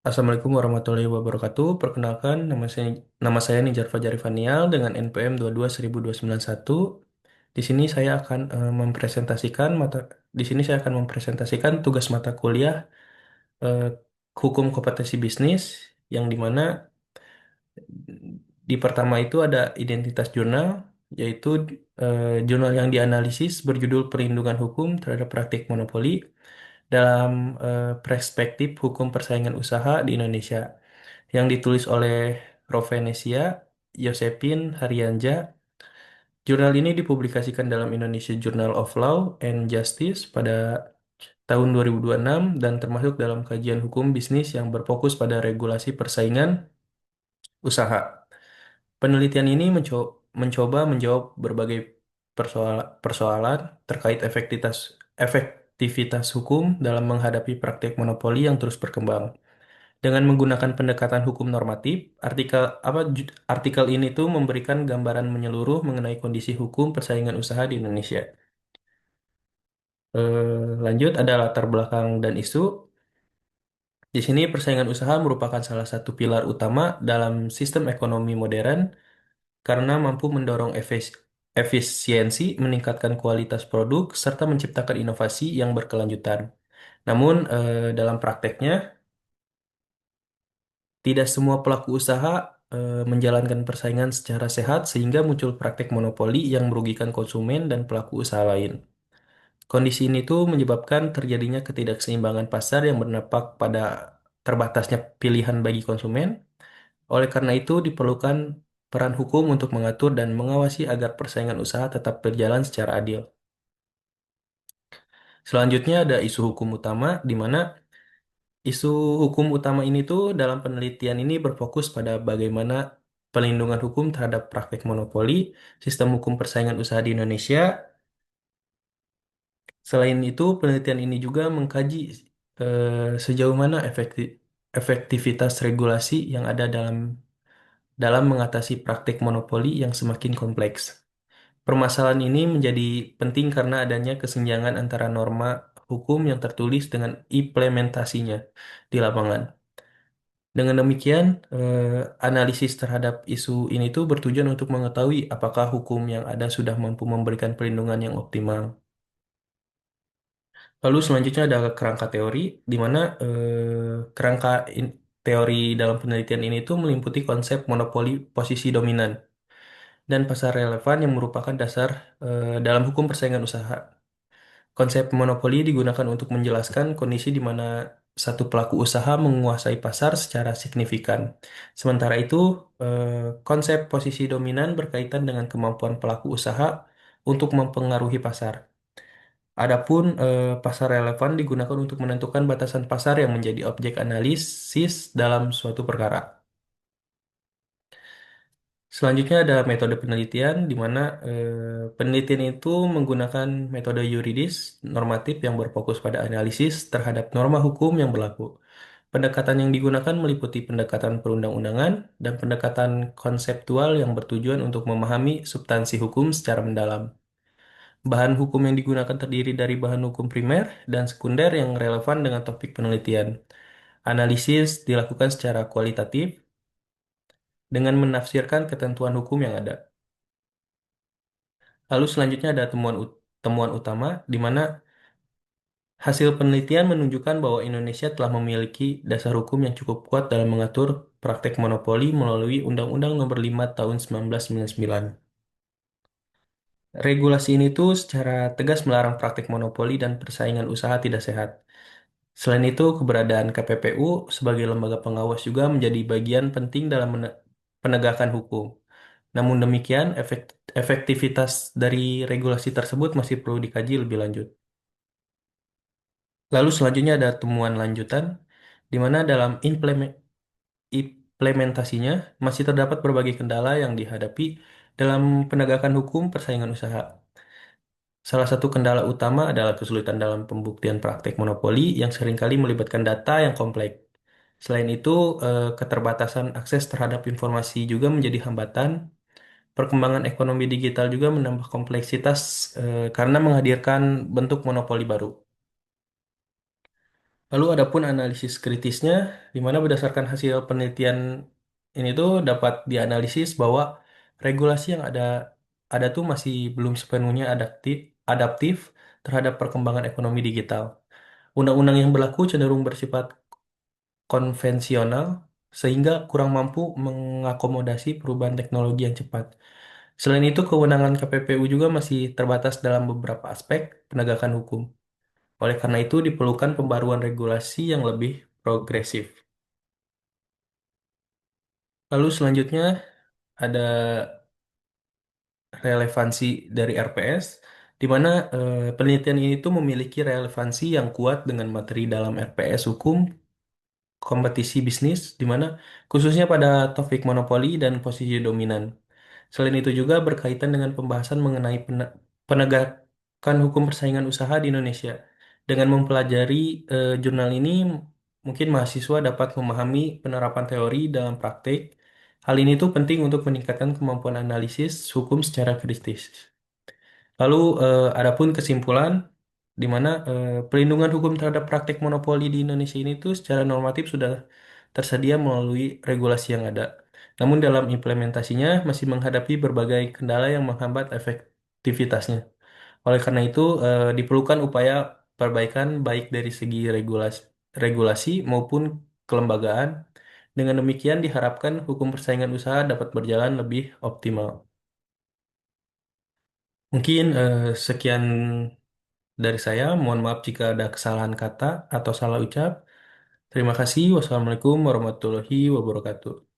Assalamualaikum warahmatullahi wabarakatuh. Perkenalkan, nama saya Nijar Fajar Rifanial dengan NPM 221291. Di sini saya akan mempresentasikan tugas mata kuliah eh, Hukum Kompetensi Bisnis yang dimana di pertama itu ada identitas jurnal, yaitu jurnal yang dianalisis berjudul Perlindungan Hukum Terhadap Praktik Monopoli dalam Perspektif Hukum Persaingan Usaha di Indonesia, yang ditulis oleh Rovenesia Yosepin Haryanja. Jurnal ini dipublikasikan dalam Indonesia Journal of Law and Justice pada tahun 2026 dan termasuk dalam kajian hukum bisnis yang berfokus pada regulasi persaingan usaha. Penelitian ini mencoba menjawab berbagai persoalan terkait efektivitas hukum dalam menghadapi praktik monopoli yang terus berkembang. Dengan menggunakan pendekatan hukum normatif, artikel ini tuh memberikan gambaran menyeluruh mengenai kondisi hukum persaingan usaha di Indonesia. Lanjut ada latar belakang dan isu. Di sini persaingan usaha merupakan salah satu pilar utama dalam sistem ekonomi modern karena mampu mendorong efisiensi, meningkatkan kualitas produk, serta menciptakan inovasi yang berkelanjutan. Namun, dalam prakteknya, tidak semua pelaku usaha menjalankan persaingan secara sehat sehingga muncul praktek monopoli yang merugikan konsumen dan pelaku usaha lain. Kondisi ini tuh menyebabkan terjadinya ketidakseimbangan pasar yang berdampak pada terbatasnya pilihan bagi konsumen. Oleh karena itu, diperlukan peran hukum untuk mengatur dan mengawasi agar persaingan usaha tetap berjalan secara adil. Selanjutnya ada isu hukum utama, di mana isu hukum utama ini tuh dalam penelitian ini berfokus pada bagaimana pelindungan hukum terhadap praktek monopoli, sistem hukum persaingan usaha di Indonesia. Selain itu, penelitian ini juga mengkaji sejauh mana efektivitas regulasi yang ada dalam mengatasi praktek monopoli yang semakin kompleks. Permasalahan ini menjadi penting karena adanya kesenjangan antara norma hukum yang tertulis dengan implementasinya di lapangan. Dengan demikian, analisis terhadap isu ini tuh bertujuan untuk mengetahui apakah hukum yang ada sudah mampu memberikan perlindungan yang optimal. Lalu selanjutnya ada kerangka teori, di mana teori dalam penelitian ini tuh meliputi konsep monopoli posisi dominan dan pasar relevan yang merupakan dasar dalam hukum persaingan usaha. Konsep monopoli digunakan untuk menjelaskan kondisi di mana satu pelaku usaha menguasai pasar secara signifikan. Sementara itu, konsep posisi dominan berkaitan dengan kemampuan pelaku usaha untuk mempengaruhi pasar. Adapun pasar relevan digunakan untuk menentukan batasan pasar yang menjadi objek analisis dalam suatu perkara. Selanjutnya ada metode penelitian, di mana penelitian itu menggunakan metode yuridis normatif yang berfokus pada analisis terhadap norma hukum yang berlaku. Pendekatan yang digunakan meliputi pendekatan perundang-undangan dan pendekatan konseptual yang bertujuan untuk memahami substansi hukum secara mendalam. Bahan hukum yang digunakan terdiri dari bahan hukum primer dan sekunder yang relevan dengan topik penelitian. Analisis dilakukan secara kualitatif dengan menafsirkan ketentuan hukum yang ada. Lalu selanjutnya ada temuan utama, di mana hasil penelitian menunjukkan bahwa Indonesia telah memiliki dasar hukum yang cukup kuat dalam mengatur praktek monopoli melalui Undang-Undang Nomor 5 Tahun 1999. Regulasi ini tuh secara tegas melarang praktek monopoli dan persaingan usaha tidak sehat. Selain itu, keberadaan KPPU sebagai lembaga pengawas juga menjadi bagian penting dalam penegakan hukum. Namun demikian, efektivitas dari regulasi tersebut masih perlu dikaji lebih lanjut. Lalu selanjutnya ada temuan lanjutan, di mana dalam implementasinya masih terdapat berbagai kendala yang dihadapi dalam penegakan hukum persaingan usaha. Salah satu kendala utama adalah kesulitan dalam pembuktian praktek monopoli yang seringkali melibatkan data yang kompleks. Selain itu, keterbatasan akses terhadap informasi juga menjadi hambatan. Perkembangan ekonomi digital juga menambah kompleksitas karena menghadirkan bentuk monopoli baru. Lalu adapun analisis kritisnya, di mana berdasarkan hasil penelitian ini tuh dapat dianalisis bahwa regulasi yang ada tuh masih belum sepenuhnya adaptif terhadap perkembangan ekonomi digital. Undang-undang yang berlaku cenderung bersifat konvensional sehingga kurang mampu mengakomodasi perubahan teknologi yang cepat. Selain itu, kewenangan KPPU juga masih terbatas dalam beberapa aspek penegakan hukum. Oleh karena itu, diperlukan pembaruan regulasi yang lebih progresif. Lalu selanjutnya ada relevansi dari RPS, di mana penelitian ini tuh memiliki relevansi yang kuat dengan materi dalam RPS hukum kompetisi bisnis, di mana khususnya pada topik monopoli dan posisi dominan. Selain itu juga berkaitan dengan pembahasan mengenai penegakan hukum persaingan usaha di Indonesia. Dengan mempelajari jurnal ini, mungkin mahasiswa dapat memahami penerapan teori dalam praktik. Hal ini tuh penting untuk meningkatkan kemampuan analisis hukum secara kritis. Lalu, adapun kesimpulan, di mana pelindungan hukum terhadap praktik monopoli di Indonesia ini tuh secara normatif sudah tersedia melalui regulasi yang ada. Namun dalam implementasinya masih menghadapi berbagai kendala yang menghambat efektivitasnya. Oleh karena itu, diperlukan upaya perbaikan baik dari segi regulasi maupun kelembagaan. Dengan demikian diharapkan hukum persaingan usaha dapat berjalan lebih optimal. Mungkin sekian dari saya. Mohon maaf jika ada kesalahan kata atau salah ucap. Terima kasih. Wassalamualaikum warahmatullahi wabarakatuh.